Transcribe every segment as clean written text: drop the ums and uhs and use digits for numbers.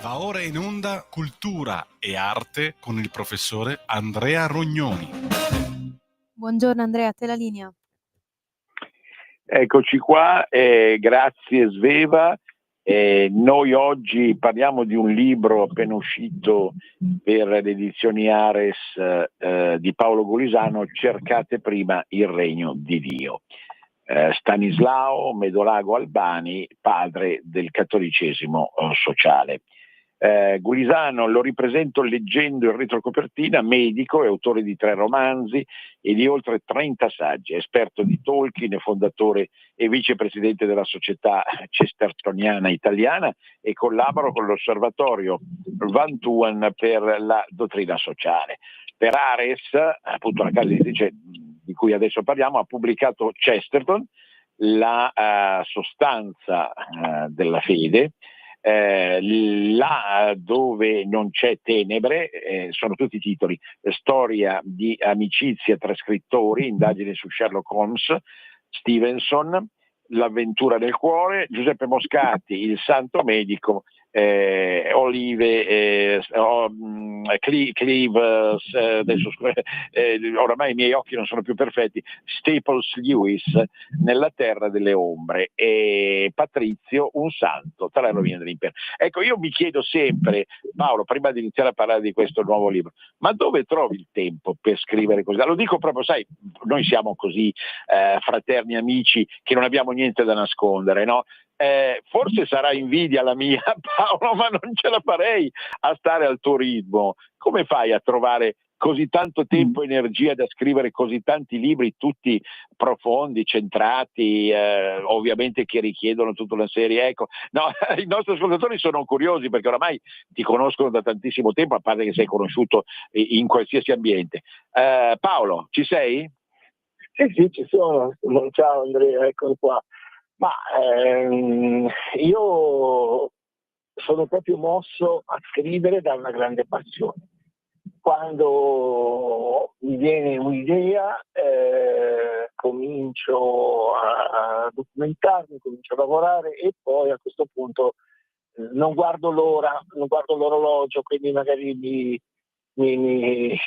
Va ora in onda Cultura e Arte con il professore Andrea Rognoni. Buongiorno Andrea, a te la linea. Eccoci qua, grazie Sveva. Noi oggi parliamo di un libro appena uscito per le edizioni Ares di Paolo Golisano, Cercate prima il regno di Dio. Stanislao Medolago Albani, padre del cattolicesimo sociale. Golisano lo ripresento leggendo in retrocopertina, medico e autore di 3 romanzi e di oltre 30 saggi, esperto di Tolkien e fondatore e vicepresidente della Società Chestertoniana Italiana, e collabora con l'Osservatorio Van Tuan per la dottrina sociale. Per Ares, appunto la casa editrice di cui adesso parliamo, ha pubblicato Chesterton, la sostanza della fede. Là dove non c'è tenebre, sono tutti i titoli: storia di amicizia tra scrittori, indagini su Sherlock Holmes, Stevenson, l'avventura del cuore, Giuseppe Moscati, il santo medico, Olive, Cleave, adesso oramai i miei occhi non sono più perfetti, Staples Lewis, Nella terra delle ombre, e Patrizio, un santo tra le rovine dell'impero. Ecco, io mi chiedo sempre, Paolo, prima di iniziare a parlare di questo nuovo libro, ma dove trovi il tempo per scrivere così? Lo dico proprio, sai, noi siamo così fraterni amici che non abbiamo niente da nascondere, no? Forse sarà invidia la mia, Paolo, ma non ce la farei a stare al tuo ritmo. Come fai a trovare così tanto tempo e energia da scrivere così tanti libri, tutti profondi, centrati, ovviamente che richiedono tutta una serie? Ecco, no, i nostri ascoltatori sono curiosi perché oramai ti conoscono da tantissimo tempo, a parte che sei conosciuto in qualsiasi ambiente. Paolo, ci sei? Sì, ci sono. Ciao Andrea, eccolo qua. Ma io sono proprio mosso a scrivere da una grande passione. Quando mi viene un'idea, comincio a documentarmi, comincio a lavorare e poi a questo punto non guardo l'ora, non guardo l'orologio, quindi magari mi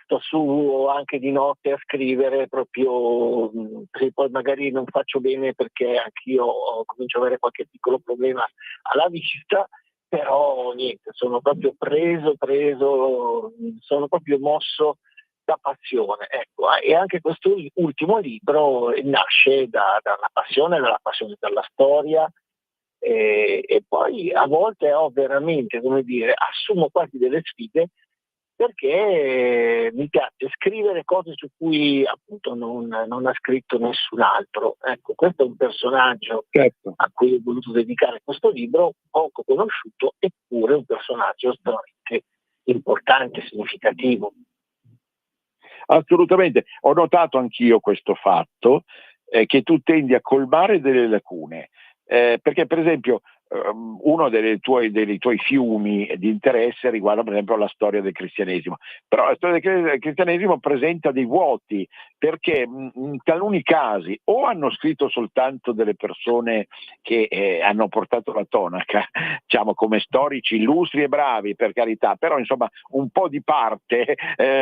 sto su anche di notte a scrivere proprio, se poi magari non faccio bene perché anch'io comincio ad avere qualche piccolo problema alla vista, però niente, sono proprio preso, sono proprio mosso da passione, ecco. E anche questo ultimo libro nasce dalla passione per la storia, e poi a volte ho veramente, come dire, assumo quasi delle sfide perché mi piace scrivere cose su cui appunto non ha scritto nessun altro. Ecco, questo è un personaggio a cui ho voluto dedicare questo libro, poco conosciuto, eppure un personaggio estremamente importante e significativo. Assolutamente, ho notato anch'io questo fatto, che tu tendi a colmare delle lacune, perché per esempio uno dei tuoi fiumi di interesse riguarda per esempio la storia del cristianesimo, però la storia del cristianesimo presenta dei vuoti, perché in taluni casi o hanno scritto soltanto delle persone che hanno portato la tonaca, diciamo, come storici illustri e bravi, per carità, però insomma un po' di parte,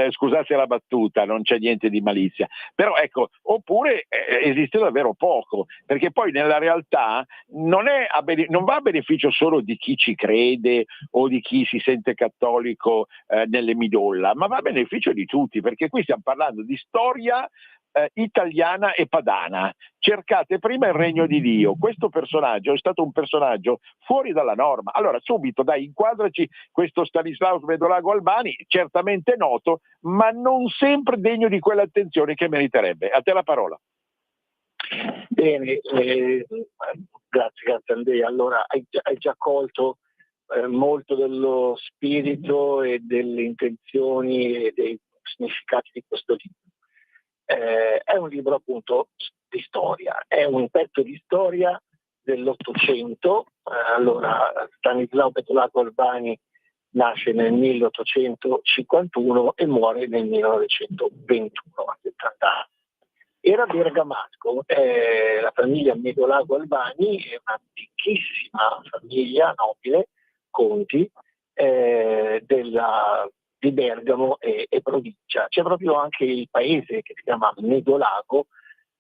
scusate la battuta, non c'è niente di malizia, però ecco, oppure esiste davvero poco, perché poi nella realtà non va a beneficio solo di chi ci crede o di chi si sente cattolico nelle midolla, ma va a beneficio di tutti, perché qui stiamo parlando di storia italiana e padana. Cercate prima il regno di Dio. Questo personaggio è stato un personaggio fuori dalla norma. Allora subito dai, inquadraci questo Stanislao Medolago Albani, certamente noto, ma non sempre degno di quell'attenzione che meriterebbe. A te la parola. Bene, grazie Andrea. Allora hai già colto molto dello spirito e delle intenzioni e dei significati di questo libro. È un libro appunto di storia, è un pezzo di storia dell'Ottocento. Allora Stanislao Medolago Albani nasce nel 1851 e muore nel 1921, a 70 anni. Era bergamasco, la famiglia Medolago Albani è una antichissima famiglia nobile Conti di Bergamo e provincia. C'è proprio anche il paese che si chiama Medolago,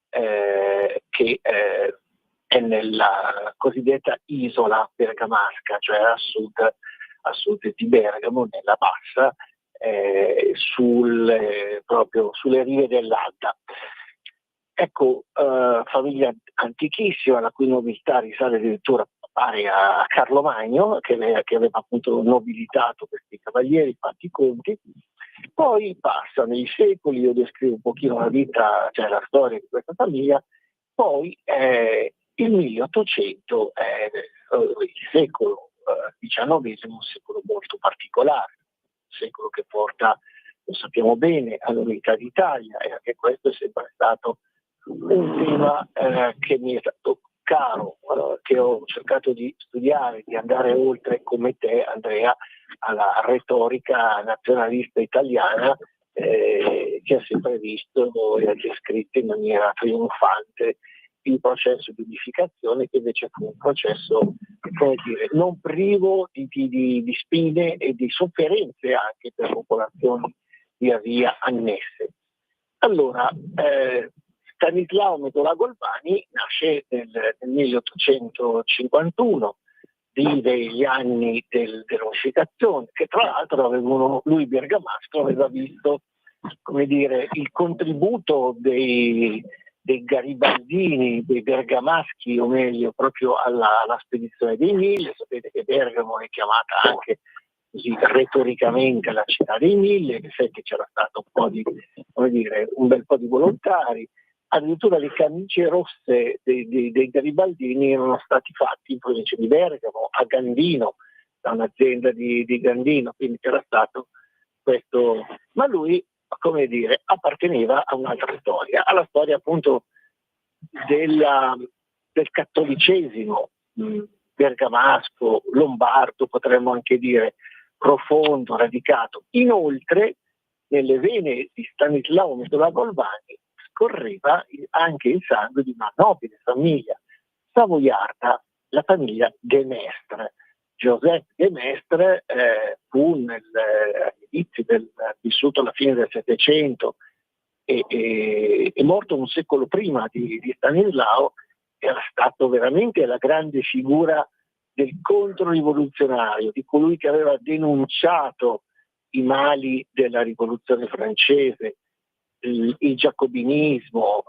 che è nella cosiddetta isola bergamasca, cioè a sud di Bergamo, nella bassa, proprio sulle rive dell'Adda. Ecco, famiglia antichissima, la cui nobiltà risale addirittura pare a Carlo Magno, che aveva appunto nobilitato questi cavalieri, fatti i conti. Poi passano i secoli, io descrivo un pochino la vita, cioè la storia di questa famiglia, poi il 1800 è il secolo XIX, un secolo molto particolare, un secolo che porta, lo sappiamo bene, all'unità d'Italia, e anche questo è sempre stato un tema che mi è stato caro, che ho cercato di studiare, di andare oltre, come te Andrea, alla retorica nazionalista italiana, che ha sempre visto e ha descritto in maniera trionfante il processo di unificazione, che invece fu un processo, come dire, non privo di spine e di sofferenze anche per popolazioni via via annesse. Allora, Stanislao Medolago Albani nasce nel 1851, vive gli anni dell'unificazione, che tra l'altro lui bergamasco aveva visto, come dire, il contributo dei garibaldini, dei bergamaschi, o meglio, proprio alla spedizione dei Mille. Sapete che Bergamo è chiamata anche così retoricamente la città dei Mille, in effetti c'era stato un po' di, come dire, un bel po' di volontari. Addirittura le camicie rosse dei garibaldini erano stati fatti in provincia di Bergamo, a Gandino, da un'azienda di Gandino, quindi c'era stato questo. Ma lui, come dire, apparteneva a un'altra storia, alla storia appunto del cattolicesimo bergamasco, lombardo, potremmo anche dire, profondo, radicato. Inoltre, nelle vene di Stanislao Medolago Albani scorreva anche il sangue di una nobile famiglia savoiarda, la famiglia de Maistre. Joseph de Maistre fu all'inizio vissuto alla fine del Settecento e morto un secolo prima di Stanislao, era stato veramente la grande figura del controrivoluzionario, di colui che aveva denunciato i mali della rivoluzione francese, il giacobinismo,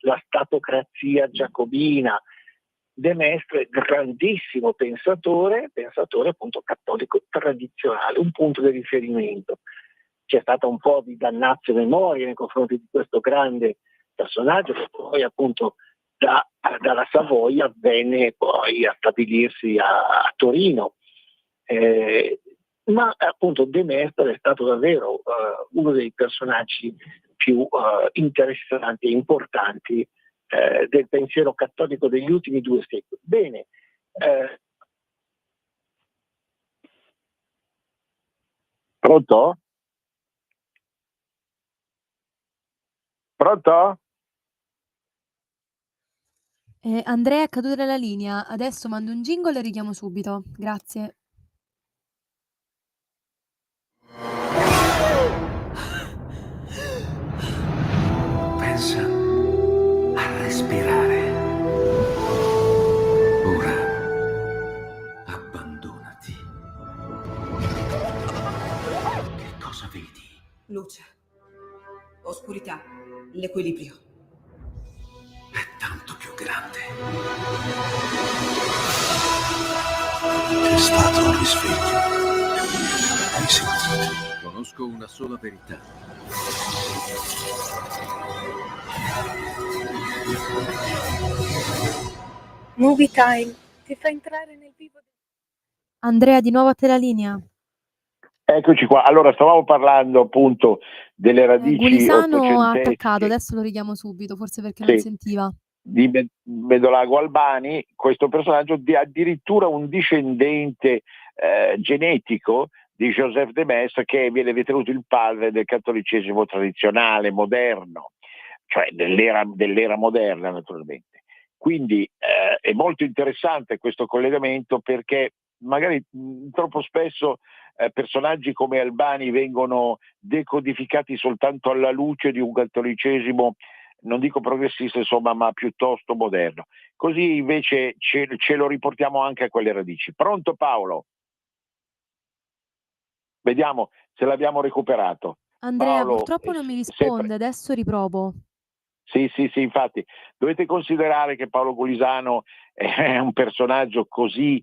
la statocrazia giacobina. De Maistre, grandissimo pensatore appunto cattolico tradizionale, un punto di riferimento. C'è stata un po' di dannazio memoria nei confronti di questo grande personaggio, che poi appunto dalla Savoia venne poi a stabilirsi a Torino. Ma appunto De Maistre è stato davvero uno dei personaggi più interessanti e importanti del pensiero cattolico degli ultimi 2 secoli. Bene, pronto? Pronto? Andrea è caduta dalla linea, adesso mando un jingle e richiamo subito. Grazie. Pensa a respirare. Ora abbandonati. Che cosa vedi? Luce, oscurità, l'equilibrio. È tanto più grande. C'è stato un risveglio. Hai sentito? Conosco una sola verità. Movie Time ti fa entrare nel vivo. Andrea, di nuovo a te la linea. Eccoci qua. Allora, stavamo parlando appunto delle radici Gulisano ha attaccato, ottocentesche adesso lo richiamo subito, forse perché non sì, sentiva. di Medolago Albani. Questo personaggio addirittura un discendente genetico di Joseph de Maistre, che viene ritenuto il padre del cattolicesimo tradizionale, moderno, cioè dell'era moderna naturalmente. Quindi è molto interessante questo collegamento, perché magari troppo spesso personaggi come Albani vengono decodificati soltanto alla luce di un cattolicesimo, non dico progressista insomma, ma piuttosto moderno. Così invece ce lo riportiamo anche a quelle radici. Pronto Paolo? Vediamo se l'abbiamo recuperato. Andrea, Paolo, purtroppo non mi risponde, sempre... adesso riprovo. Sì, infatti dovete considerare che Paolo Golisano è un personaggio così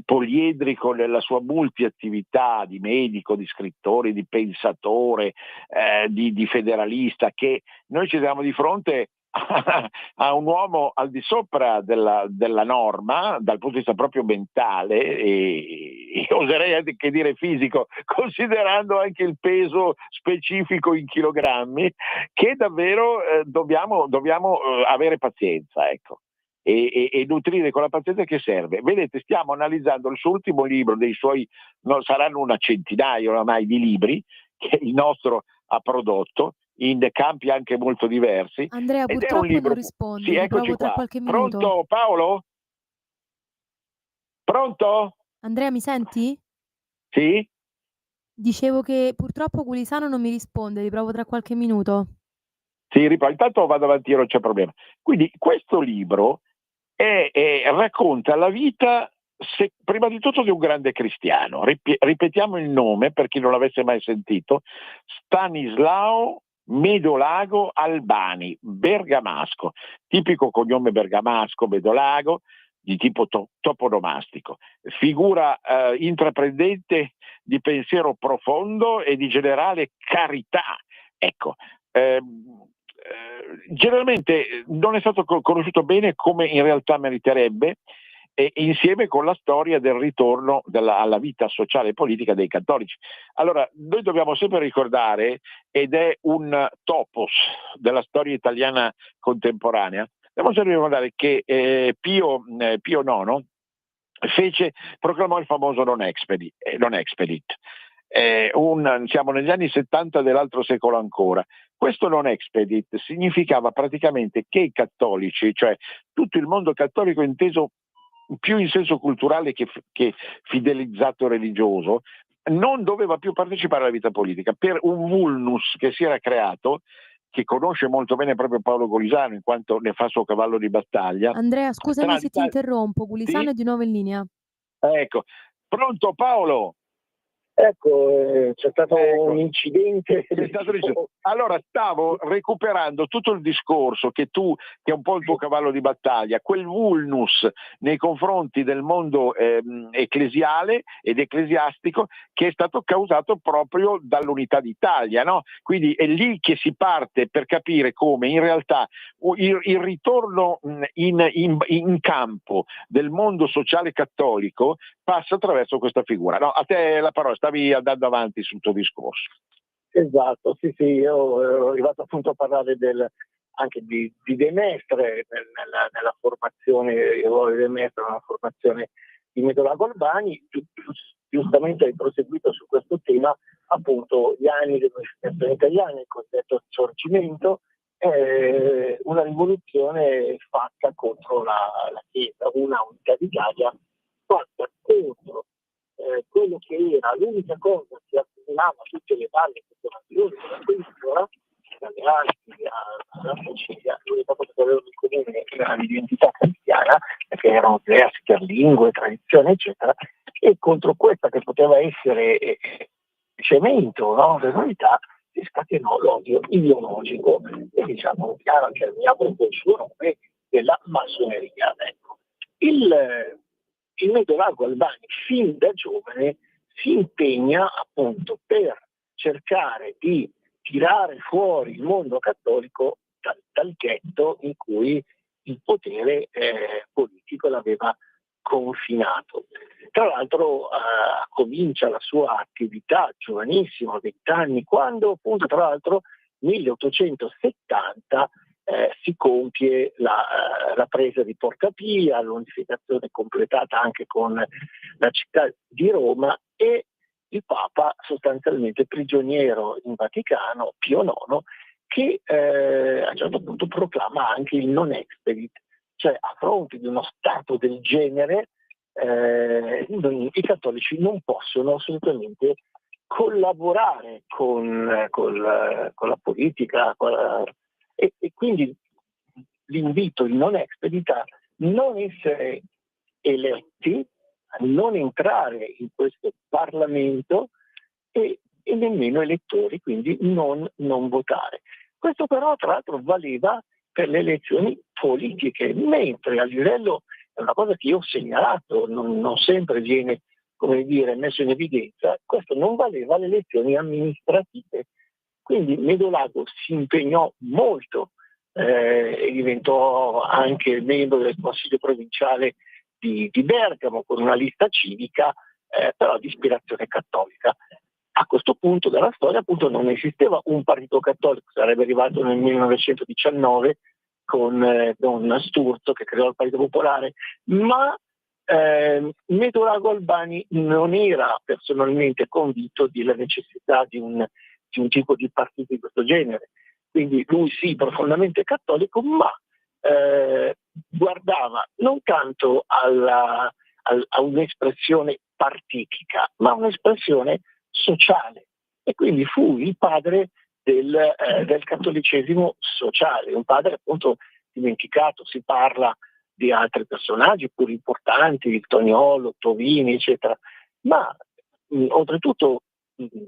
poliedrico nella sua multiattività di medico, di scrittore, di pensatore, di federalista, che noi ci troviamo di fronte a un uomo al di sopra della norma dal punto di vista proprio mentale e oserei anche dire fisico, considerando anche il peso specifico in chilogrammi, che davvero dobbiamo avere pazienza, ecco. E nutrire con la pazienza che serve. Vedete, stiamo analizzando il suo ultimo libro, dei suoi, no, saranno una centinaia oramai di libri che il nostro ha prodotto in campi anche molto diversi. Andrea, ed è un purtroppo libro... non risponde, Sì, eccoci riprovo tra qua. qualche minuto. Pronto Paolo? Pronto? Andrea, mi senti? Sì? Dicevo che purtroppo Gulisano non mi risponde, riprovo tra qualche minuto. Sì, intanto vado avanti, io non c'è problema. Quindi questo libro racconta la vita, prima di tutto, di un grande cristiano. Ripetiamo il nome per chi non l'avesse mai sentito: Stanislao Medolago Albani, bergamasco, tipico cognome bergamasco, Medolago, di tipo toponomastico, figura intraprendente di pensiero profondo e di generale carità. Ecco, generalmente non è stato conosciuto bene come in realtà meriterebbe, insieme con la storia del ritorno alla vita sociale e politica dei cattolici. Allora, noi dobbiamo sempre ricordare, ed è un topos della storia italiana contemporanea, dobbiamo sempre ricordare che Pio IX proclamò il famoso non expedit. Siamo negli anni 70 dell'altro secolo ancora. Questo non expedit significava praticamente che i cattolici, cioè tutto il mondo cattolico inteso più in senso culturale che fidelizzato religioso, non doveva più partecipare alla vita politica per un vulnus che si era creato, che conosce molto bene proprio Paolo Golisano in quanto ne fa suo cavallo di battaglia. Andrea, scusami se ti interrompo, Gulisano Sì? è di nuovo in linea. Ecco, pronto Paolo? Ecco, c'è stato un incidente. Allora, stavo recuperando tutto il discorso che è un po' il tuo cavallo di battaglia, quel vulnus nei confronti del mondo ecclesiale ed ecclesiastico che è stato causato proprio dall'Unità d'Italia, no? Quindi è lì che si parte per capire come in realtà il ritorno in campo del mondo sociale cattolico passa attraverso questa figura. No, a te la parola, stavi andando avanti sul tuo discorso. Esatto, sì, io ero arrivato appunto a parlare anche di De Mestre nella formazione, il ruolo di De Mestre nella formazione di Medolago Albani. Giustamente hai proseguito su questo tema, appunto gli anni dell'unificazione italiana, il cosiddetto Risorgimento, una rivoluzione fatta contro la Chiesa, una unità d'Italia fatta contro quello che era l'unica cosa che accomunava tutte le varie popolazioni della penisola, dalle Alpi alla Sicilia, l'unica cosa che avevano in comune era l'identità cristiana, perché erano diversi per lingue, tradizioni, eccetera, e contro questa che poteva essere cemento, no, dell'unità, si scatenò l'odio ideologico e diciamo chiaro che abbiamo il suo nome della massoneria. Ecco. Il Medolago Albani fin da giovane si impegna appunto per cercare di tirare fuori il mondo cattolico dal ghetto in cui il potere politico l'aveva confinato. Tra l'altro comincia la sua attività giovanissimo, a 20 anni, quando appunto tra l'altro 1870 si compie la presa di Porta Pia, l'unificazione completata anche con la città di Roma, e il Papa sostanzialmente prigioniero in Vaticano, Pio IX, che a un certo punto proclama anche il non expedit, cioè a fronte di uno stato del genere i cattolici non possono assolutamente collaborare con la politica, e quindi l'invito, il non expedit a non essere eletti, a non entrare in questo Parlamento e nemmeno elettori, quindi non votare. Questo però tra l'altro valeva per le elezioni politiche, mentre a livello, è una cosa che io ho segnalato, non sempre viene, come dire, messo in evidenza, questo non valeva alle elezioni amministrative. Quindi Medolago si impegnò molto e diventò anche membro del Consiglio provinciale di Bergamo con una lista civica, però di ispirazione cattolica. A questo punto della storia appunto non esisteva un partito cattolico, sarebbe arrivato nel 1919 con Don Sturzo che creò il Partito Popolare, ma Medolago Albani non era personalmente convinto della necessità di un tipo di partito di questo genere. Quindi lui sì, profondamente cattolico, ma guardava non tanto a un'espressione partitica, ma un'espressione sociale. E quindi fu il padre del cattolicesimo sociale, un padre appunto dimenticato. Si parla di altri personaggi pur importanti, il Toniolo, Tovini, eccetera, ma oltretutto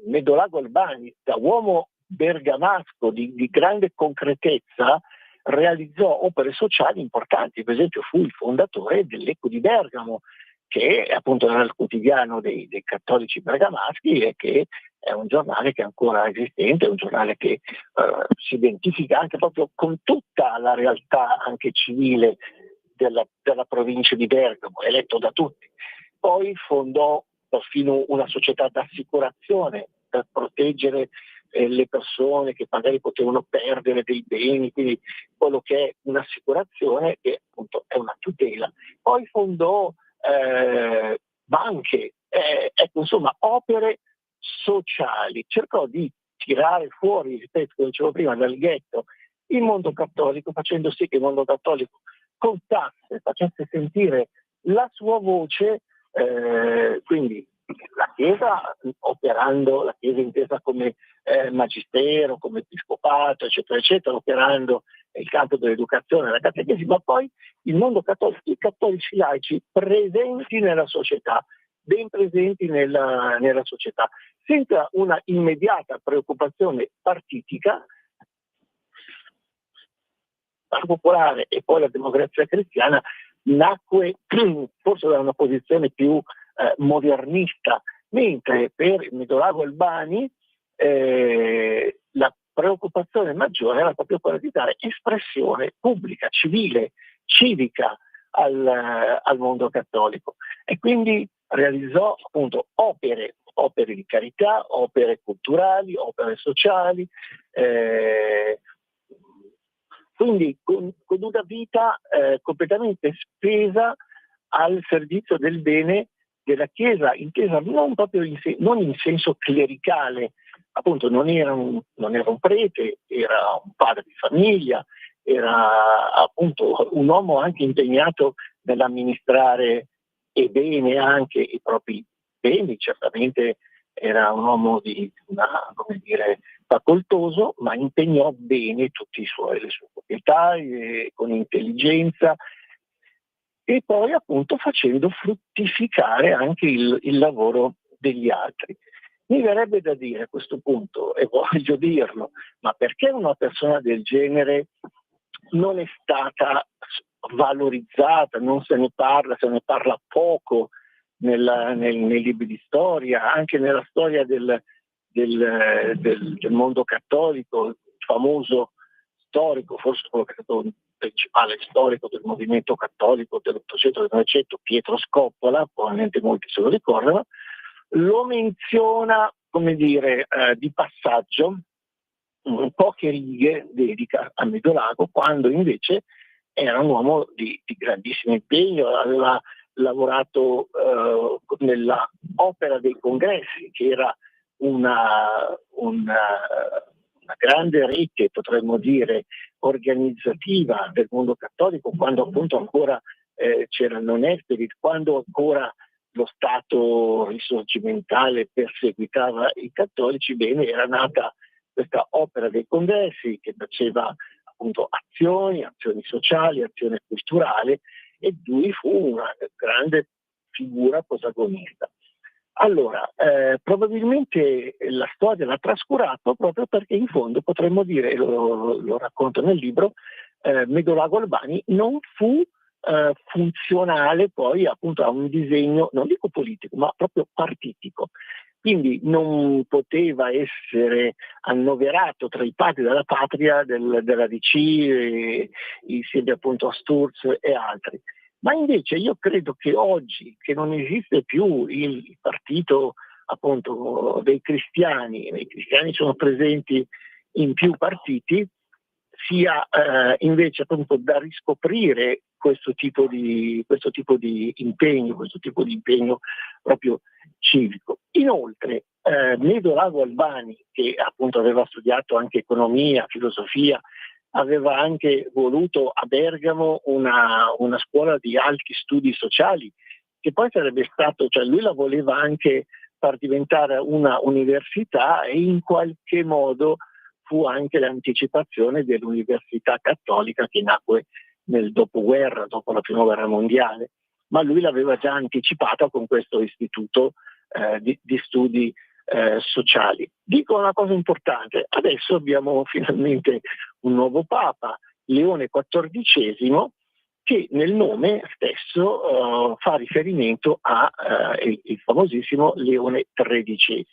Medolago Albani, da uomo bergamasco di grande concretezza, realizzò opere sociali importanti. Per esempio fu il fondatore dell'Eco di Bergamo, che appunto era il quotidiano dei cattolici bergamaschi e che è un giornale che è ancora esistente, è un giornale che si identifica anche proprio con tutta la realtà anche civile della provincia di Bergamo, eletto da tutti. Poi fondò perfino una società d'assicurazione per proteggere le persone che magari potevano perdere dei beni, quindi quello che è un'assicurazione che appunto è una tutela. Poi fondò banche, ecco, insomma opere sociali, cercò di tirare fuori, ripeto, come dicevo prima, dal ghetto il mondo cattolico, facendo sì che il mondo cattolico contasse, facesse sentire la sua voce, quindi la Chiesa operando, la Chiesa intesa come magistero, come episcopato, eccetera, eccetera, operando nel campo dell'educazione, la catechesi, ma poi il mondo cattolico, i cattolici laici presenti nella società, ben presenti nella società, senza una immediata preoccupazione partitica. La popolare e poi la democrazia cristiana nacque forse da una posizione più modernista, mentre per Medolago Albani la preoccupazione maggiore era proprio quella di dare espressione pubblica, civile, civica al mondo cattolico, e quindi realizzò appunto opere di carità, opere culturali, opere sociali, quindi con una vita completamente spesa al servizio del bene della Chiesa, intesa non proprio non in senso clericale, appunto non era un prete, era un padre di famiglia, era appunto un uomo anche impegnato nell'amministrare e bene anche i propri beni. Certamente era un uomo facoltoso, ma impegnò bene tutte le sue proprietà con intelligenza, e poi appunto facendo fruttificare anche il lavoro degli altri. Mi verrebbe da dire a questo punto, e voglio dirlo, ma perché una persona del genere non è stata valorizzata, non se ne parla poco nei libri di storia, anche nella storia del mondo cattolico, il famoso storico, forse quello che è stato il principale storico del movimento cattolico dell'Ottocento e del Novecento, Pietro Scoppola, probabilmente molti se lo ricordano, lo menziona, come dire, di passaggio, poche righe dedica a Medolago, quando invece era un uomo di grandissimo impegno, aveva lavorato nella opera dei congressi, che era una grande rete, potremmo dire, organizzativa del mondo cattolico, quando appunto ancora c'erano Nesperi, quando ancora lo Stato risorgimentale perseguitava i cattolici, bene, era nata questa opera dei conversi che faceva appunto azioni sociali, azione culturale, e lui fu una grande figura protagonista. Allora, probabilmente la storia l'ha trascurato proprio perché in fondo potremmo dire, e lo racconto nel libro, Medolago Albani non fu funzionale poi appunto a un disegno, non dico politico, ma proprio partitico. Quindi non poteva essere annoverato tra i padri della patria della DC, insieme appunto a Sturz e altri. Ma invece io credo che oggi, che non esiste più il partito appunto dei cristiani, i cristiani sono presenti in più partiti, sia invece appunto da riscoprire questo tipo di impegno proprio civico. Inoltre Medolago Albani, che appunto aveva studiato anche economia, filosofia, aveva anche voluto a Bergamo una scuola di alti studi sociali, che poi sarebbe stato, cioè lui la voleva anche far diventare una università, e in qualche modo fu anche l'anticipazione dell'università cattolica che nacque nel dopoguerra, dopo la prima guerra mondiale, ma lui l'aveva già anticipata con questo istituto di studi sociali. Dico una cosa importante: adesso abbiamo finalmente un nuovo Papa, Leone XIV, che nel nome stesso fa riferimento al famosissimo Leone XIII.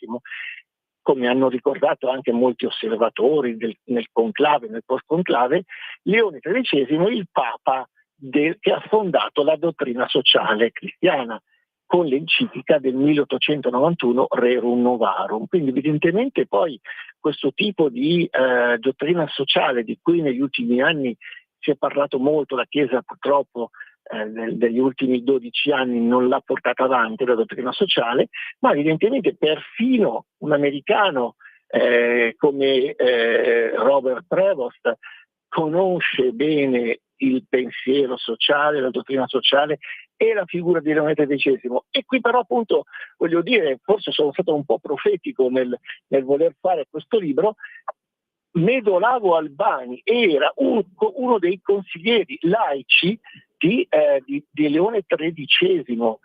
Come hanno ricordato anche molti osservatori nel conclave, nel post-conclave, Leone XIII è il Papa che ha fondato la dottrina sociale cristiana, con l'enciclica del 1891 Rerum Novarum. Quindi evidentemente poi questo tipo di dottrina sociale, di cui negli ultimi anni si è parlato molto, la Chiesa purtroppo negli ultimi 12 anni non l'ha portata avanti la dottrina sociale, ma evidentemente perfino un americano come Robert Prevost conosce bene il pensiero sociale, la dottrina sociale e la figura di Leone XIII. E qui però appunto voglio dire, forse sono stato un po' profetico nel voler fare questo libro. Medolago Albani era uno dei consiglieri laici di Leone XIII,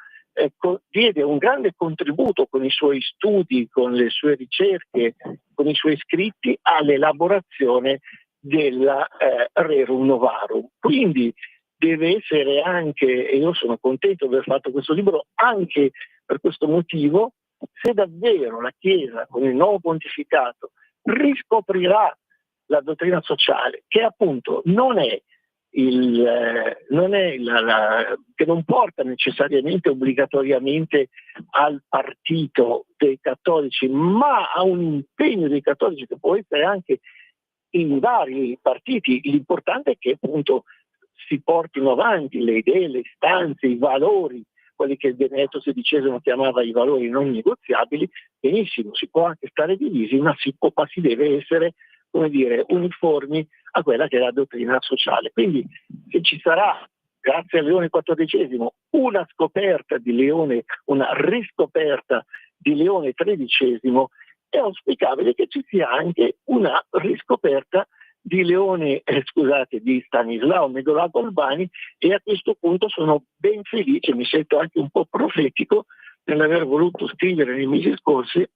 diede un grande contributo con i suoi studi, con le sue ricerche, con i suoi scritti all'elaborazione della Rerum Novarum. Quindi deve essere anche, e io sono contento di aver fatto questo libro anche per questo motivo, se davvero la Chiesa con il nuovo pontificato riscoprirà la dottrina sociale, che appunto che non porta necessariamente obbligatoriamente al partito dei cattolici, ma a un impegno dei cattolici che può essere anche in vari partiti. L'importante è che appunto si portino avanti le idee, le istanze, i valori, quelli che Benedetto XVI chiamava i valori non negoziabili. Benissimo, si può anche stare divisi, ma si deve essere, come dire, uniformi a quella che è la dottrina sociale. Quindi se ci sarà, grazie a Leone XIV, una riscoperta di Leone XIII, è auspicabile che ci sia anche una riscoperta di di Stanislao Medolago Albani, e a questo punto sono ben felice, mi sento anche un po' profetico nell'aver voluto scrivere nei mesi scorsi,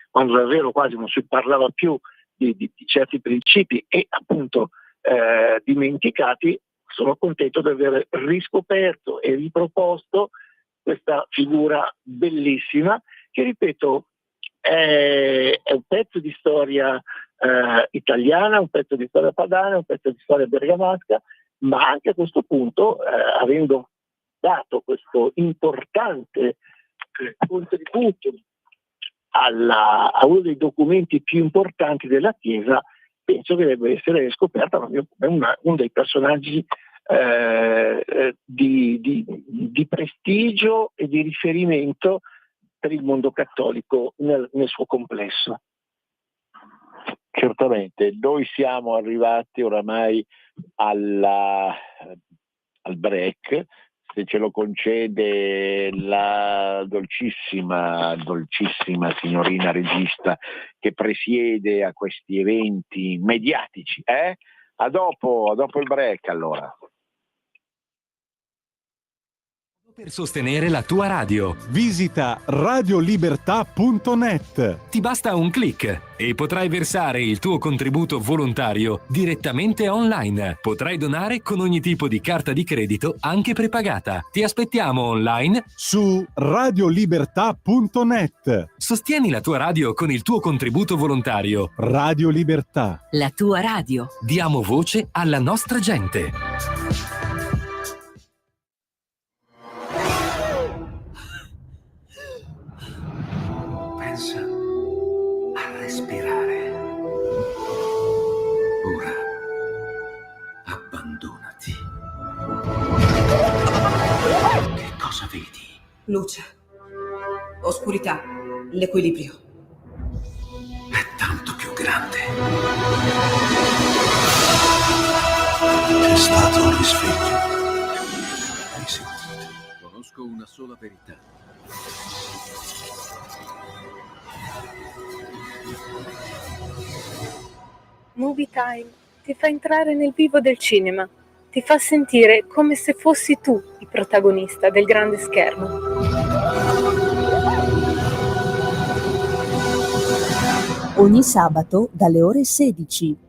quando davvero quasi non si parlava più di certi principi e appunto dimenticati. Sono contento di aver riscoperto e riproposto questa figura bellissima che, ripeto, è un pezzo di storia italiana, un pezzo di storia padana, un pezzo di storia bergamasca, ma anche a questo punto, avendo dato questo importante contributo a uno dei documenti più importanti della Chiesa, penso che debba essere scoperta proprio come uno dei personaggi di prestigio e di riferimento per il mondo cattolico nel suo complesso. Certamente, noi siamo arrivati oramai al break, se ce lo concede la dolcissima signorina regista che presiede a questi eventi mediatici. A dopo il break allora. Per sostenere la tua radio. Visita radiolibertà.net. Ti basta un click e potrai versare il tuo contributo volontario direttamente online. Potrai donare con ogni tipo di carta di credito, anche prepagata. Ti aspettiamo online su radiolibertà.net. Sostieni la tua radio con il tuo contributo volontario. Radio Libertà. La tua radio. Diamo voce alla nostra gente. Pensa a respirare. Ora abbandonati. Che cosa vedi? Luce. Oscurità. L'equilibrio. È tanto più grande. C'è stato un risveglio. Hai sentito? Conosco una sola verità. Movie Time ti fa entrare nel vivo del cinema, ti fa sentire come se fossi tu il protagonista del grande schermo. Ogni sabato dalle ore 16.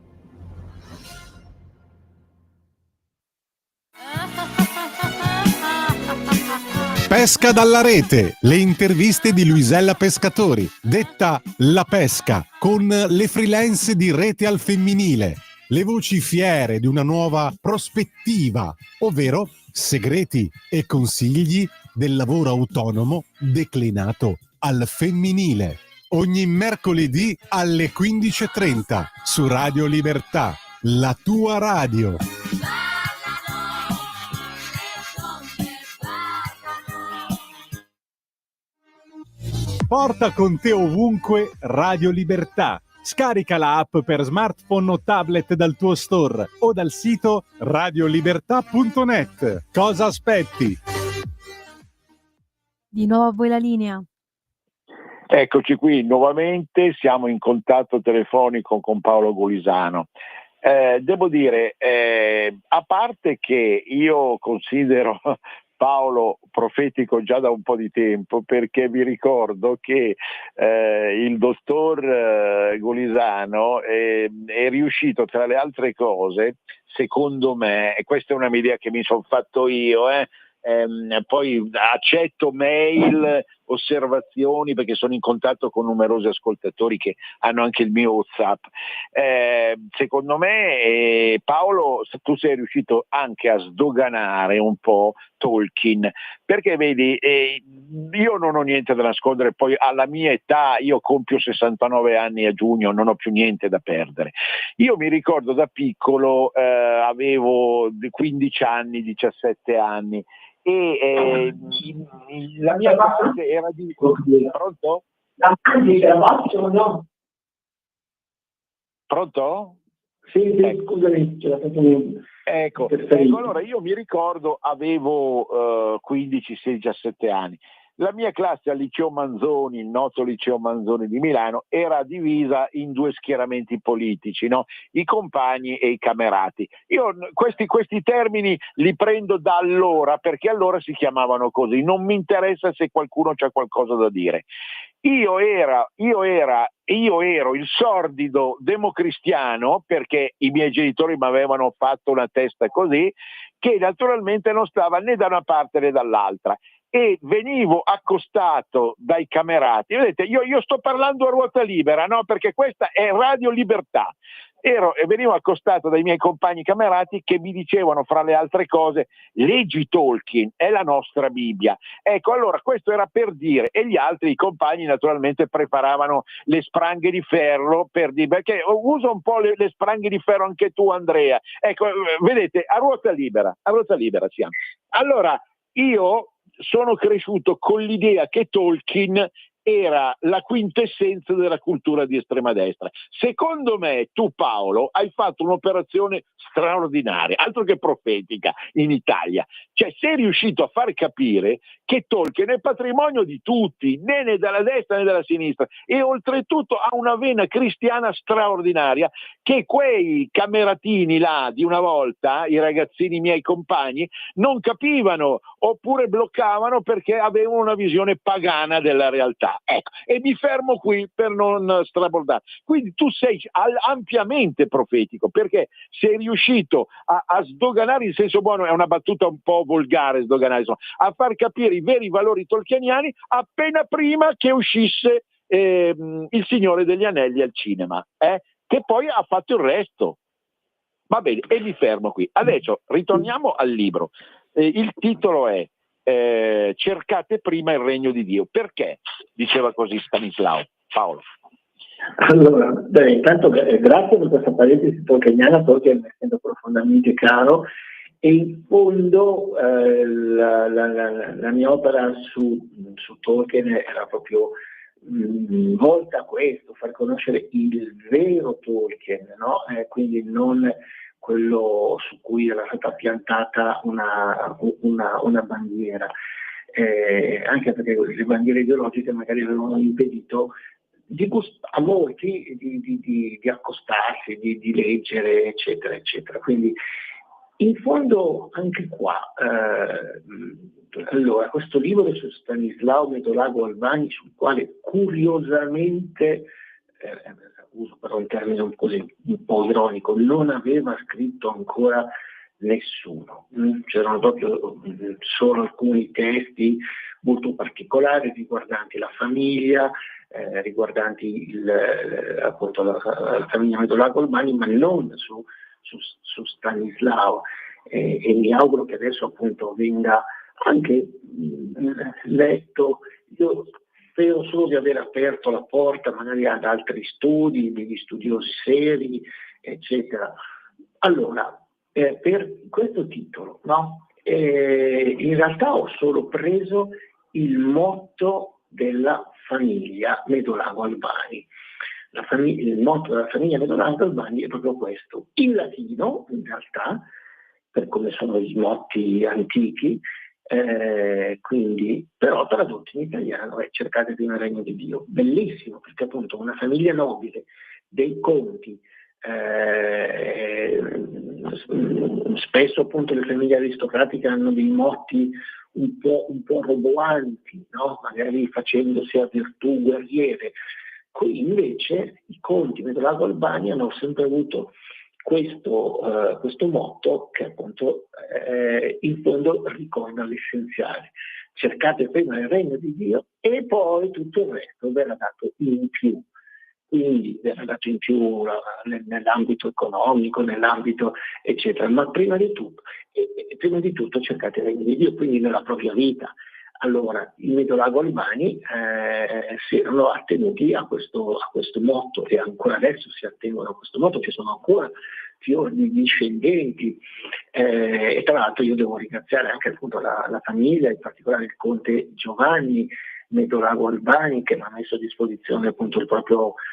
Pesca dalla rete, le interviste di Luisella Pescatori, detta La Pesca, con le freelance di Rete al Femminile, le voci fiere di una nuova prospettiva, ovvero segreti e consigli del lavoro autonomo declinato al femminile. Ogni mercoledì alle 15:30 su Radio Libertà, la tua radio. Porta con te ovunque Radio Libertà. Scarica la app per smartphone o tablet dal tuo store o dal sito radiolibertà.net. Cosa aspetti? Di nuovo a voi la linea. Eccoci qui nuovamente, siamo in contatto telefonico con Paolo Golisano. Devo dire, a parte che io considero Paolo profetico già da un po' di tempo, perché vi ricordo che il dottor Golisano è riuscito, tra le altre cose, secondo me, e questa è una idea che mi sono fatto io, poi accetto mail, osservazioni, perché sono in contatto con numerosi ascoltatori che hanno anche il mio WhatsApp. Secondo me, Paolo, tu sei riuscito anche a sdoganare un po' Tolkien, perché vedi, io non ho niente da nascondere, poi alla mia età, io compio 69 anni a giugno, non ho più niente da perdere. Io mi ricordo da piccolo, avevo 15 anni, 17 anni, e la mia classe era di... Pronto? Pronto? Sì, scusami, ce l'ha fatto. Ecco, allora io mi ricordo, avevo 15, 16, 17 anni. La mia classe al Liceo Manzoni, il noto Liceo Manzoni di Milano, era divisa in due schieramenti politici, no? I compagni e i camerati. Io questi termini li prendo da allora, perché allora si chiamavano così. Non mi interessa se qualcuno c'ha qualcosa da dire. Io ero il sordido democristiano, perché i miei genitori mi avevano fatto una testa così, che naturalmente non stava né da una parte né dall'altra, e venivo accostato dai camerati. Vedete, io sto parlando a ruota libera, no? Perché questa è Radio Libertà. Venivo accostato dai miei compagni camerati che mi dicevano, fra le altre cose, leggi Tolkien, è la nostra Bibbia. Ecco, allora questo era per dire, e gli altri, i compagni, naturalmente preparavano le spranghe di ferro per dire, perché usa un po' le spranghe di ferro anche tu, Andrea. Ecco, vedete, a ruota libera siamo. Allora, io sono cresciuto con l'idea che Tolkien era la quintessenza della cultura di estrema destra. Secondo me tu, Paolo, hai fatto un'operazione straordinaria, altro che profetica in Italia. Cioè sei riuscito a far capire che Tolkien è patrimonio di tutti, né dalla destra né dalla sinistra, e oltretutto ha una vena cristiana straordinaria che quei cameratini là di una volta, i ragazzini miei compagni, non capivano oppure bloccavano perché avevano una visione pagana della realtà. Ecco, e mi fermo qui per non strabordare. Quindi tu sei ampiamente profetico, perché sei riuscito a sdoganare, in senso buono, è una battuta un po' volgare sdoganare, insomma, a far capire i veri valori tolkieniani appena prima che uscisse Il Signore degli Anelli al cinema, che poi ha fatto il resto. Va bene, e mi fermo qui. Adesso ritorniamo al libro. Il titolo è Cercate prima il regno di Dio. Perché diceva così Stanislao? Paolo. Allora, intanto grazie per questa parentesi tolkieniana, Tolkien mi essendo profondamente caro, e in fondo la mia opera su Tolkien era proprio volta a questo, far conoscere il vero Tolkien, no? Quindi non quello su cui era stata piantata una bandiera, anche perché le bandiere ideologiche magari avevano impedito a molti di accostarsi, di leggere, eccetera, eccetera. Quindi in fondo anche qua, allora, questo libro su Stanislao Medolago Albani, sul quale curiosamente, uso però un termine così un po' ironico, non aveva scritto ancora nessuno. C'erano proprio solo alcuni testi molto particolari riguardanti la famiglia, riguardanti appunto la famiglia Medolago Albani, ma non su Stanislao, e mi auguro che adesso appunto venga anche letto. Io spero solo di aver aperto la porta magari ad altri studi, degli studiosi seri, eccetera. Allora, per questo titolo, no? In realtà ho solo preso il motto della famiglia Medolago Albani. Il motto della famiglia Medolago Albani è proprio questo. In latino, in realtà, per come sono i motti antichi, quindi però tradotti in italiano è Cercate prima il regno di Dio. Bellissimo, perché appunto una famiglia nobile, dei conti, spesso appunto le famiglie aristocratiche hanno dei motti un po' roboanti, no? Magari facendosi a virtù guerriere. Qui invece i conti Medolago Albani hanno sempre avuto questo motto che appunto in fondo ricorda l'essenziale. Cercate prima il regno di Dio e poi tutto il resto verrà dato in più. Quindi verrà dato in più nell'ambito economico, nell'ambito eccetera, ma prima di tutto cercate il regno di Dio, quindi nella propria vita. Allora, i Medolago Albani si erano attenuti a questo motto, e ancora adesso si attengono a questo motto, ci sono ancora fior di discendenti, e tra l'altro io devo ringraziare anche appunto la famiglia, in particolare il conte Giovanni Medolago Albani, che mi ha messo a disposizione appunto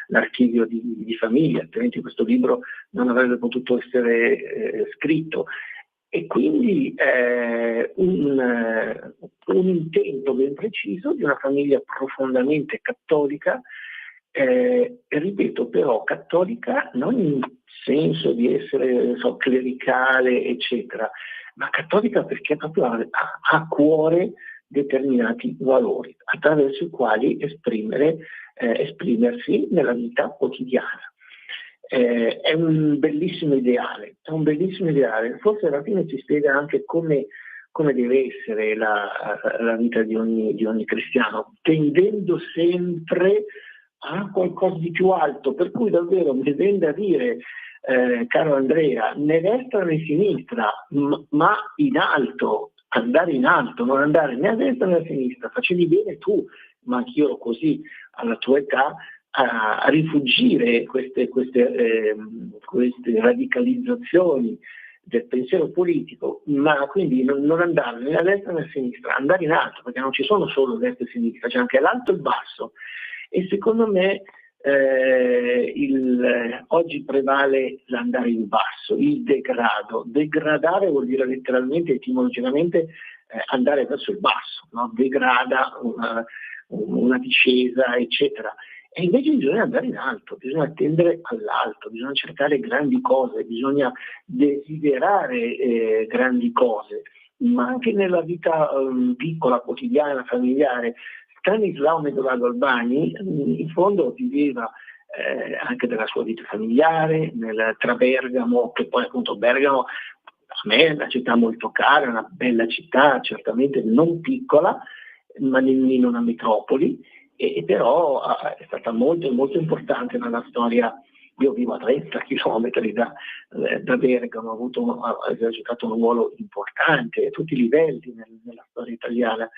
l'archivio di famiglia, altrimenti questo libro non avrebbe potuto essere scritto. E quindi un intento ben preciso di una famiglia profondamente cattolica, ripeto però cattolica non in senso di essere clericale eccetera, ma cattolica perché proprio ha a cuore determinati valori attraverso i quali esprimersi nella vita quotidiana. È un bellissimo ideale, forse alla fine ci spiega anche come deve essere la vita di ogni cristiano, tendendo sempre a qualcosa di più alto, per cui davvero mi viene da dire, caro Andrea, né destra né sinistra, ma in alto, andare in alto, non andare né a destra né a sinistra. Facevi bene tu, ma anch'io ero così alla tua età, a rifugire queste radicalizzazioni del pensiero politico, ma quindi non andare né a destra né a sinistra, andare in alto, perché non ci sono solo destra e sinistra, c'è anche l'alto e il basso. E secondo me oggi prevale l'andare in basso, il degrado. Degradare vuol dire letteralmente, etimologicamente, andare verso il basso, no? Degrada una discesa, eccetera. E invece bisogna andare in alto, bisogna tendere all'alto, bisogna cercare grandi cose, bisogna desiderare grandi cose, ma anche nella vita piccola, quotidiana, familiare. Stanislao Medorago Albani in fondo viveva anche della sua vita familiare, tra Bergamo, che poi appunto Bergamo a me è una città molto cara, una bella città, certamente non piccola, ma nemmeno una metropoli, e però è stata molto, molto importante nella storia. Io vivo a 30 chilometri da Bergamo, ha esercitato un ruolo importante a tutti i livelli nella storia italiana.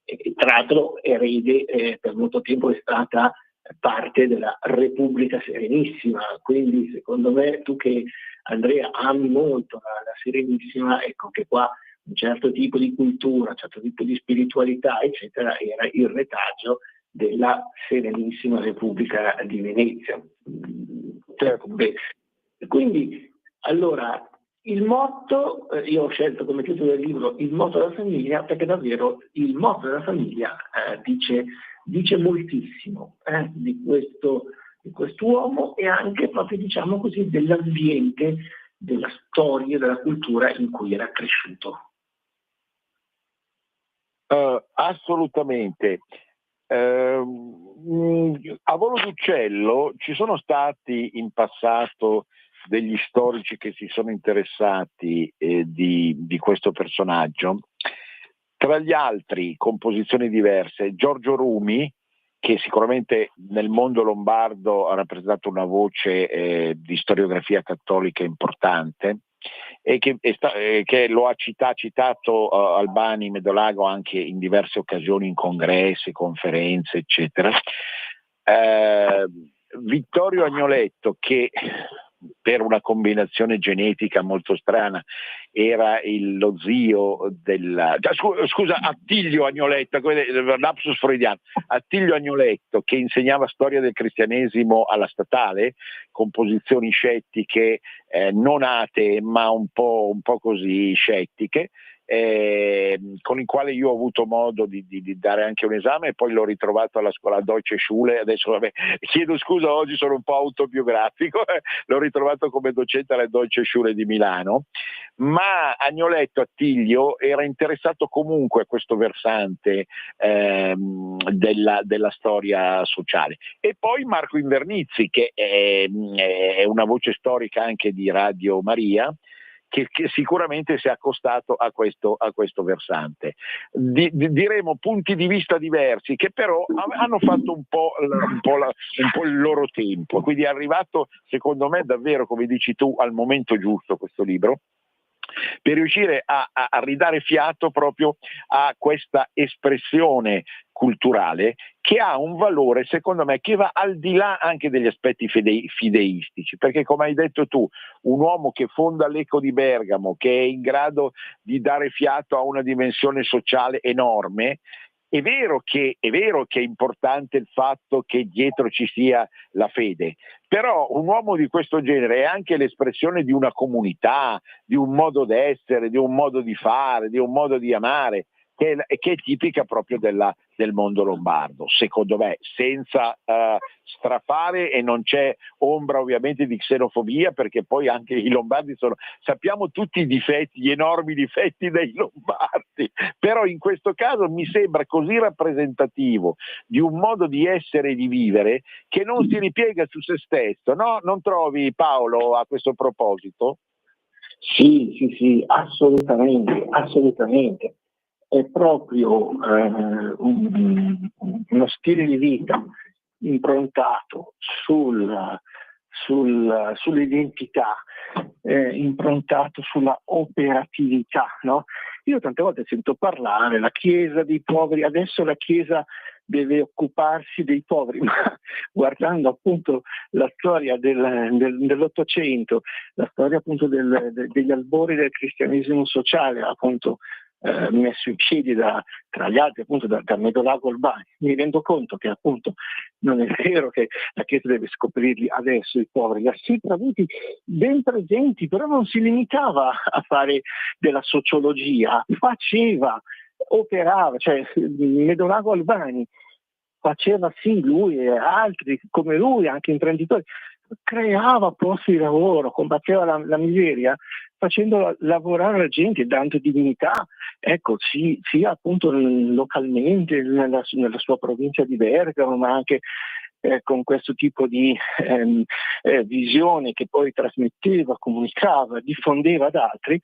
E tra l'altro erede, per molto tempo è stata parte della Repubblica Serenissima, quindi secondo me, tu che Andrea ami molto la Serenissima, ecco che qua un certo tipo di cultura, un certo tipo di spiritualità, eccetera, era il retaggio della Serenissima Repubblica di Venezia. Quindi, allora, il motto, io ho scelto come titolo del libro il motto della famiglia, perché davvero il motto della famiglia dice moltissimo di quest'uomo e anche proprio, diciamo così, dell'ambiente, della storia, della cultura in cui era cresciuto. Assolutamente. A volo d'uccello ci sono stati in passato degli storici che si sono interessati di questo personaggio, tra gli altri, con posizioni diverse, Giorgio Rumi, che sicuramente nel mondo lombardo ha rappresentato una voce di storiografia cattolica importante, e che lo ha citato Albani Medolago anche in diverse occasioni, in congressi, conferenze, eccetera. Vittorio Agnoletto, che per una combinazione genetica molto strana era lo zio Attilio Agnoletto, lapsus freudiano, Attilio Agnoletto, che insegnava storia del cristianesimo alla statale con posizioni scettiche, non atee ma un po' così scettiche, con il quale io ho avuto modo di dare anche un esame e poi l'ho ritrovato alla scuola Deutsche Schule. Adesso chiedo scusa, oggi sono un po' autobiografico, l'ho ritrovato come docente alla Deutsche Schule di Milano, ma Agnoletto Attilio era interessato comunque a questo versante della storia sociale. E poi Marco Invernizzi, che è una voce storica anche di Radio Maria, che sicuramente si è accostato a questo versante. Diremo punti di vista diversi, che però hanno fatto un po' il loro tempo, quindi è arrivato, secondo me, davvero, come dici tu, al momento giusto questo libro, per riuscire a ridare fiato proprio a questa espressione culturale che ha un valore, secondo me, che va al di là anche degli aspetti fideistici, perché, come hai detto tu, un uomo che fonda l'Eco di Bergamo, che è in grado di dare fiato a una dimensione sociale enorme, è vero che è importante il fatto che dietro ci sia la fede, però un uomo di questo genere è anche l'espressione di una comunità, di un modo d'essere, di un modo di fare, di un modo di amare, che è tipica proprio del mondo lombardo, secondo me, senza strafare, e non c'è ombra ovviamente di xenofobia, perché poi anche i lombardi sappiamo tutti i difetti, gli enormi difetti dei lombardi, però in questo caso mi sembra così rappresentativo di un modo di essere e di vivere che non si ripiega su se stesso, no? Non trovi, Paolo, a questo proposito? Sì, assolutamente. È proprio uno stile di vita improntato sull'identità, improntato sulla operatività, no? Io tante volte sento parlare la Chiesa dei poveri, adesso la Chiesa deve occuparsi dei poveri, ma guardando appunto la storia dell'Ottocento, la storia appunto degli albori del cristianesimo sociale, appunto messo in piedi tra gli altri appunto da Medolago Albani, mi rendo conto che appunto non è vero che la Chiesa deve scoprirli adesso i poveri, li ha sempre avuti ben presenti, però non si limitava a fare della sociologia, operava, cioè Medolago Albani faceva, sì, lui e altri come lui, anche imprenditori, creava posti di lavoro, combatteva la miseria, facendo lavorare la gente, dando dignità, ecco, sia appunto localmente nella sua provincia di Bergamo, ma anche con questo tipo di visione che poi trasmetteva, comunicava, diffondeva ad altri.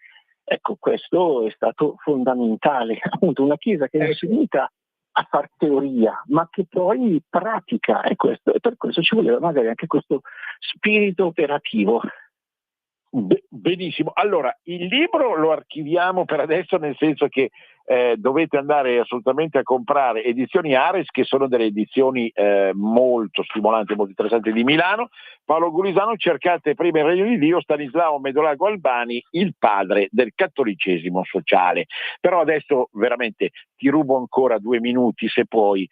Ecco, questo è stato fondamentale, appunto una Chiesa che non si limita a far teoria, ma che poi pratica, e per questo ci voleva magari anche questo spirito operativo. Benissimo, allora il libro lo archiviamo per adesso, nel senso che dovete andare assolutamente a comprare Edizioni Ares, che sono delle edizioni molto stimolanti, molto interessanti di Milano. Paolo Gulisano, cercate prima il Regno di Dio, Stanislao Medolago Albani, il padre del cattolicesimo sociale. Però adesso veramente ti rubo ancora 2 minuti, se puoi,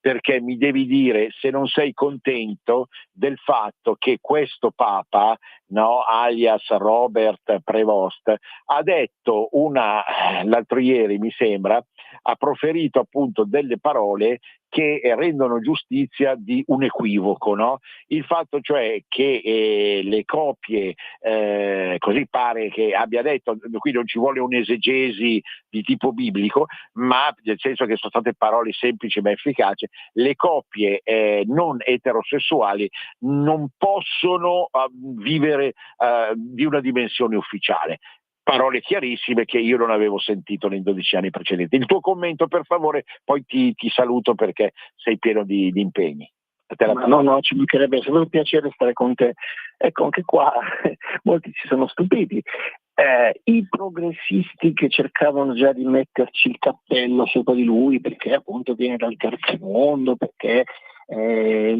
perché mi devi dire se non sei contento del fatto che questo Papa, no, alias Robert Prevost, ha detto l'altro ieri mi sembra, ha proferito appunto delle parole che rendono giustizia di un equivoco, no? Il fatto cioè che le coppie, così pare che abbia detto, qui non ci vuole un'esegesi di tipo biblico, ma nel senso che sono state parole semplici ma efficaci, le coppie non eterosessuali non possono vivere di una dimensione ufficiale. Parole chiarissime che io non avevo sentito nei 12 anni precedenti. Il tuo commento, per favore, poi ti saluto perché sei pieno di impegni. No, ci mancherebbe, è sempre un piacere stare con te. Ecco, anche qua molti si sono stupiti. I progressisti che cercavano già di metterci il cappello sopra di lui perché appunto viene dal terzo mondo, perché è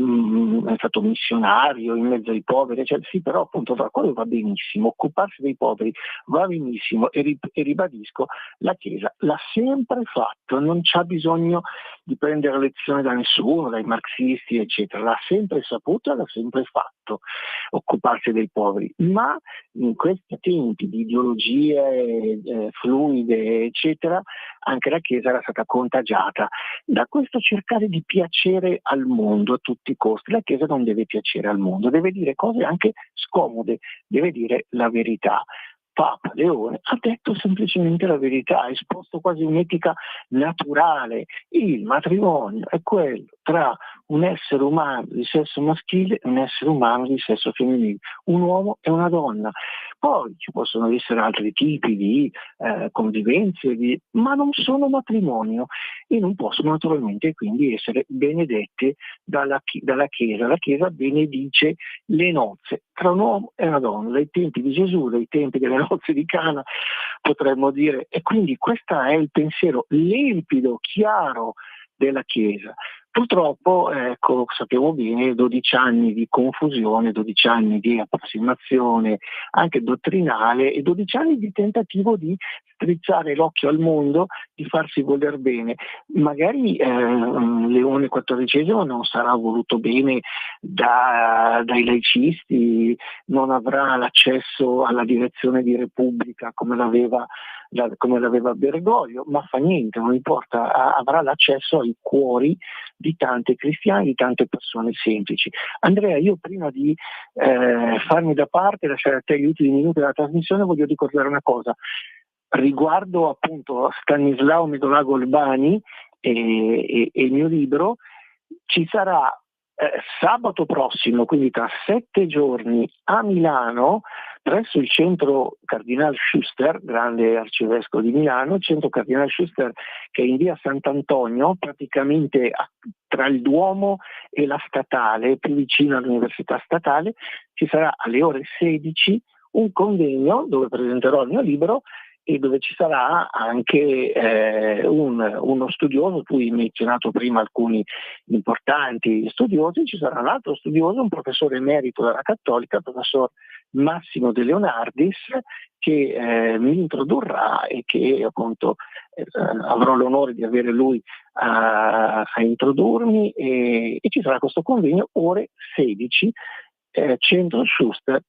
stato missionario in mezzo ai poveri, cioè, sì, però appunto quello va benissimo, occuparsi dei poveri va benissimo e ribadisco, la Chiesa l'ha sempre fatto, non c'ha bisogno di prendere lezione da nessuno, dai marxisti eccetera, l'ha sempre saputo e l'ha sempre fatto, occuparsi dei poveri, ma in questi tempi di ideologie fluide eccetera, anche la Chiesa era stata contagiata da questo cercare di piacere al mondo a tutti i costi. La Chiesa non deve piacere al mondo, deve dire cose anche scomode, deve dire la verità. Papa Leone ha detto semplicemente la verità, ha esposto quasi un'etica naturale. Il matrimonio è quello tra un essere umano di sesso maschile e un essere umano di sesso femminile, un uomo e una donna. Poi ci possono essere altri tipi di convivenze, ma non sono matrimonio e non possono naturalmente quindi essere benedette dalla Chiesa. La Chiesa benedice le nozze tra un uomo e una donna, dai tempi di Gesù, dai tempi delle nozze di Cana, potremmo dire. E quindi questo è il pensiero limpido, chiaro della Chiesa. Purtroppo, ecco, sappiamo bene, 12 anni di confusione, 12 anni di approssimazione anche dottrinale e 12 anni di tentativo di strizzare l'occhio al mondo, di farsi voler bene. Magari Leone XIV non sarà voluto bene dai laicisti, non avrà l'accesso alla direzione di Repubblica come l'aveva Bergoglio, ma fa niente, non importa, avrà l'accesso ai cuori di tanti cristiani, di tante persone semplici. Andrea, io prima di farmi da parte e lasciare a te gli ultimi minuti della trasmissione voglio ricordare una cosa riguardo appunto Stanislao Medolago Albani e il mio libro. Ci sarà sabato prossimo, quindi tra 7 giorni, a Milano, presso il centro Cardinal Schuster, grande arcivescovo di Milano, il centro Cardinal Schuster che è in via Sant'Antonio, praticamente tra il Duomo e la Statale, più vicino all'Università Statale, ci sarà alle ore 16 un convegno dove presenterò il mio libro e dove ci sarà anche uno studioso. Tu hai menzionato prima alcuni importanti studiosi, ci sarà un altro studioso, un professore emerito della Cattolica, il professor Massimo De Leonardis, che mi introdurrà e che appunto avrò l'onore di avere lui a introdurmi, e ci sarà questo convegno ore 16, Centro Schuster,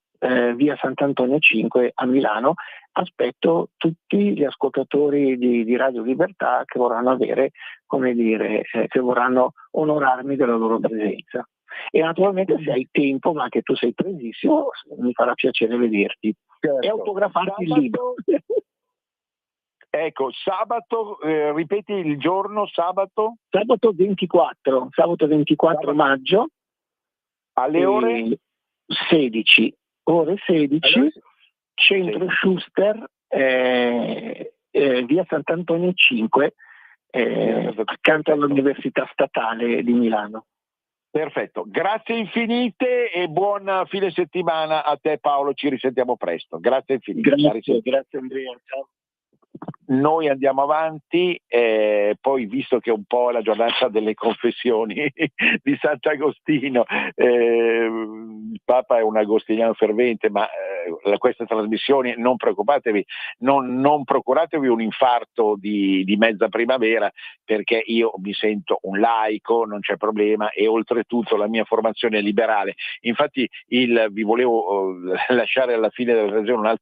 via Sant'Antonio 5 a Milano. Aspetto tutti gli ascoltatori di Radio Libertà che vorranno avere, come dire, che vorranno onorarmi della loro presenza. E naturalmente, se hai tempo, ma che tu sei presissimo, mi farà piacere vederti e autografarti il libro. Ecco, sabato, ripeti il giorno, sabato? Sabato 24 maggio, alle ore 16, Centro Schuster, via Sant'Antonio 5, accanto all'Università Statale di Milano. Perfetto, grazie infinite e buon fine settimana a te, Paolo, ci risentiamo presto. Grazie infinite. Grazie Andrea, ciao. Noi andiamo avanti, poi visto che è un po' la giornata delle confessioni di Sant'Agostino, il Papa è un agostiniano fervente, ma queste trasmissioni, non preoccupatevi, non procuratevi un infarto di mezza primavera, perché io mi sento un laico, non c'è problema, e oltretutto la mia formazione è liberale. Infatti vi volevo lasciare alla fine della ragione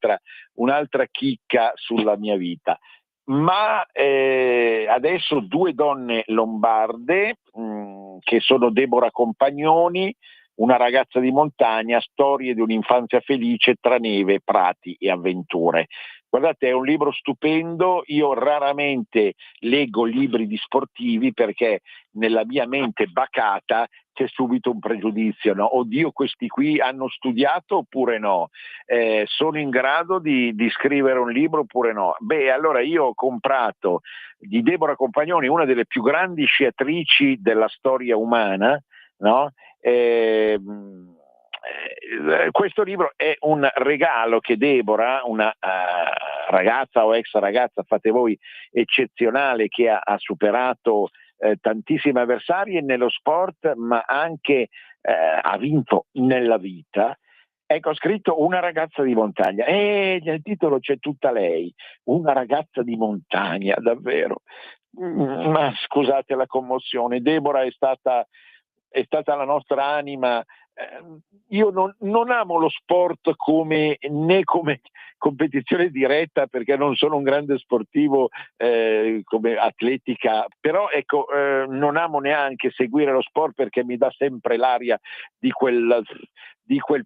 un'altra chicca sulla mia vita. Ma adesso due donne lombarde, che sono Deborah Compagnoni, una ragazza di montagna, storie di un'infanzia felice tra neve, prati e avventure. Guardate, è un libro stupendo. Io raramente leggo libri di sportivi perché nella mia mente bacata c'è subito un pregiudizio, no? Oddio, questi qui hanno studiato oppure no? Sono in grado di scrivere un libro oppure no? Beh, allora io ho comprato di Deborah Compagnoni, una delle più grandi sciatrici della storia umana, no? Questo libro è un regalo che Deborah, una ragazza o ex ragazza, fate voi, eccezionale, che ha superato tantissimi avversari nello sport, ma anche ha vinto nella vita. Ecco, ha scritto Una ragazza di montagna, e nel titolo c'è tutta lei, una ragazza di montagna, davvero. Ma scusate la commozione, Deborah è stata la nostra anima. Io non amo lo sport né come competizione diretta, perché non sono un grande sportivo come atletica, però ecco, non amo neanche seguire lo sport perché mi dà sempre l'aria di quel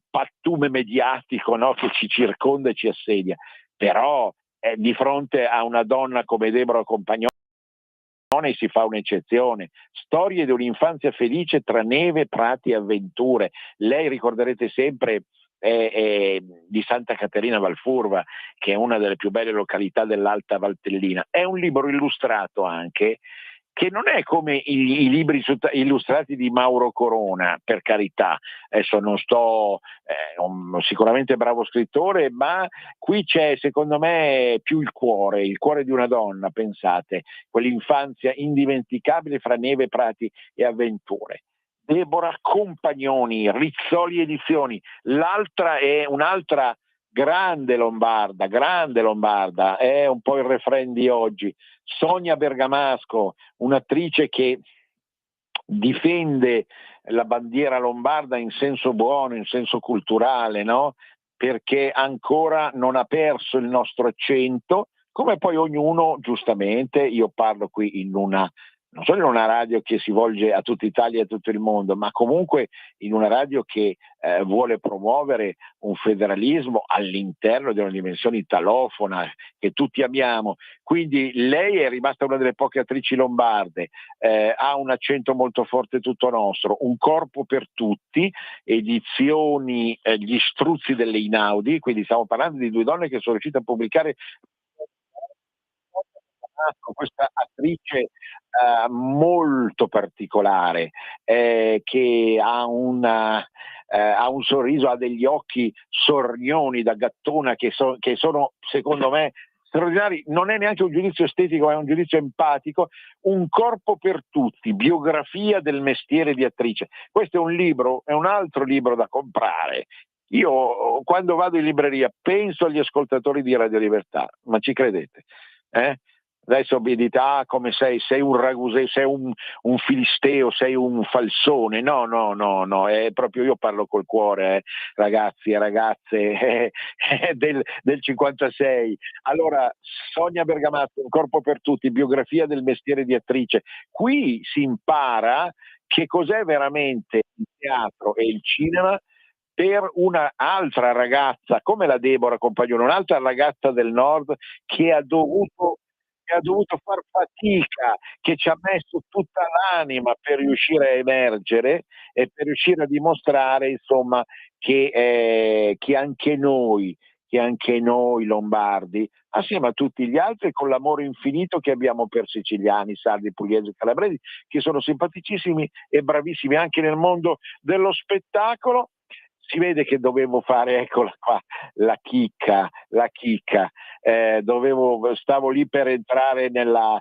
pattume mediatico, no, che ci circonda e ci assedia. Però di fronte a una donna come Deborah Compagnoni si fa un'eccezione. Storie di un'infanzia felice tra neve, prati e avventure. Lei, ricorderete sempre, è di Santa Caterina Valfurva, che è una delle più belle località dell'Alta Valtellina. È un libro illustrato anche, che non è come i libri illustrati di Mauro Corona, per carità. Adesso non sto, sicuramente bravo scrittore, ma qui c'è, secondo me, più il cuore di una donna, pensate, quell'infanzia indimenticabile fra neve, prati e avventure. Deborah Compagnoni, Rizzoli Edizioni. L'altra è un'altra grande lombarda, è un po' il refrain di oggi. Sonia Bergamasco, un'attrice che difende la bandiera lombarda in senso buono, in senso culturale, no? Perché ancora non ha perso il nostro accento, come poi ognuno, giustamente, io parlo qui non solo in una radio che si volge a tutta Italia e a tutto il mondo, ma comunque in una radio che vuole promuovere un federalismo all'interno di una dimensione italofona che tutti amiamo. Quindi lei è rimasta una delle poche attrici lombarde, ha un accento molto forte tutto nostro, Un corpo per tutti, edizioni Gli struzzi delle Inaudi, quindi stiamo parlando di due donne che sono riuscite a pubblicare questa attrice molto particolare, che ha un sorriso, ha degli occhi sornioni da gattona che sono, secondo me, straordinari, non è neanche un giudizio estetico, è un giudizio empatico. Un corpo per tutti, biografia del mestiere di attrice. Questo è un libro, è un altro libro da comprare. Io quando vado in libreria penso agli ascoltatori di Radio Libertà, ma ci credete? Adesso mi dite, come sei un raguseo, sei un filisteo, sei un falsone. No, è proprio, io parlo col cuore, ragazzi e ragazze del 56. Allora, Sonia Bergamasco, Un corpo per tutti, biografia del mestiere di attrice. Qui si impara che cos'è veramente il teatro e il cinema per una altra ragazza come la Deborah Compagnone, un'altra ragazza del Nord che ha dovuto far fatica, che ci ha messo tutta l'anima per riuscire a emergere e per riuscire a dimostrare, insomma, che anche noi lombardi, assieme a tutti gli altri, con l'amore infinito che abbiamo per siciliani, sardi, pugliesi e calabresi, che sono simpaticissimi e bravissimi anche nel mondo dello spettacolo. Si vede che dovevo fare, eccola qua, la chicca, stavo lì per entrare nella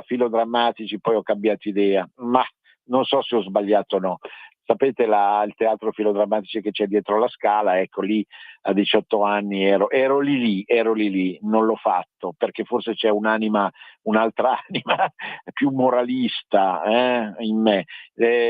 Filodrammatici, poi ho cambiato idea, ma non so se ho sbagliato o no. Sapete il teatro Filodrammatici che c'è dietro la Scala? Ecco, lì a 18 anni ero lì, non l'ho fatto, perché forse c'è un'altra anima più moralista in me.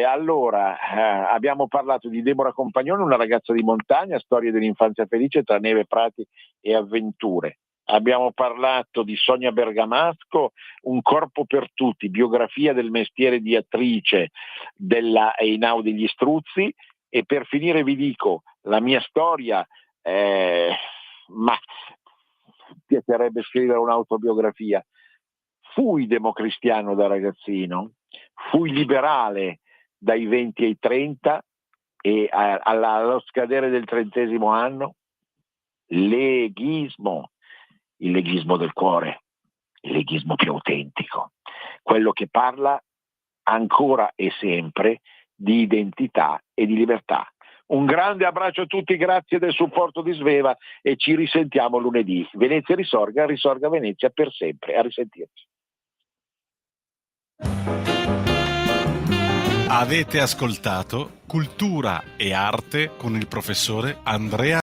Allora, abbiamo parlato di Deborah Compagnone, una ragazza di montagna, storia dell'infanzia felice tra neve, prati e avventure. Abbiamo parlato di Sonia Bergamasco, Un corpo per tutti, biografia del mestiere di attrice della Einaudi gli Struzzi, e per finire vi dico la mia storia, ma piacerebbe scrivere un'autobiografia. Fui democristiano da ragazzino, fui liberale dai 20 ai 30 e allo scadere del 30° anno leghismo. Il leghismo del cuore, il leghismo più autentico, quello che parla ancora e sempre di identità e di libertà. Un grande abbraccio a tutti, grazie del supporto di Sveva e ci risentiamo lunedì. Venezia risorga Venezia per sempre. A risentirci. Avete ascoltato Cultura e Arte con il professore Andrea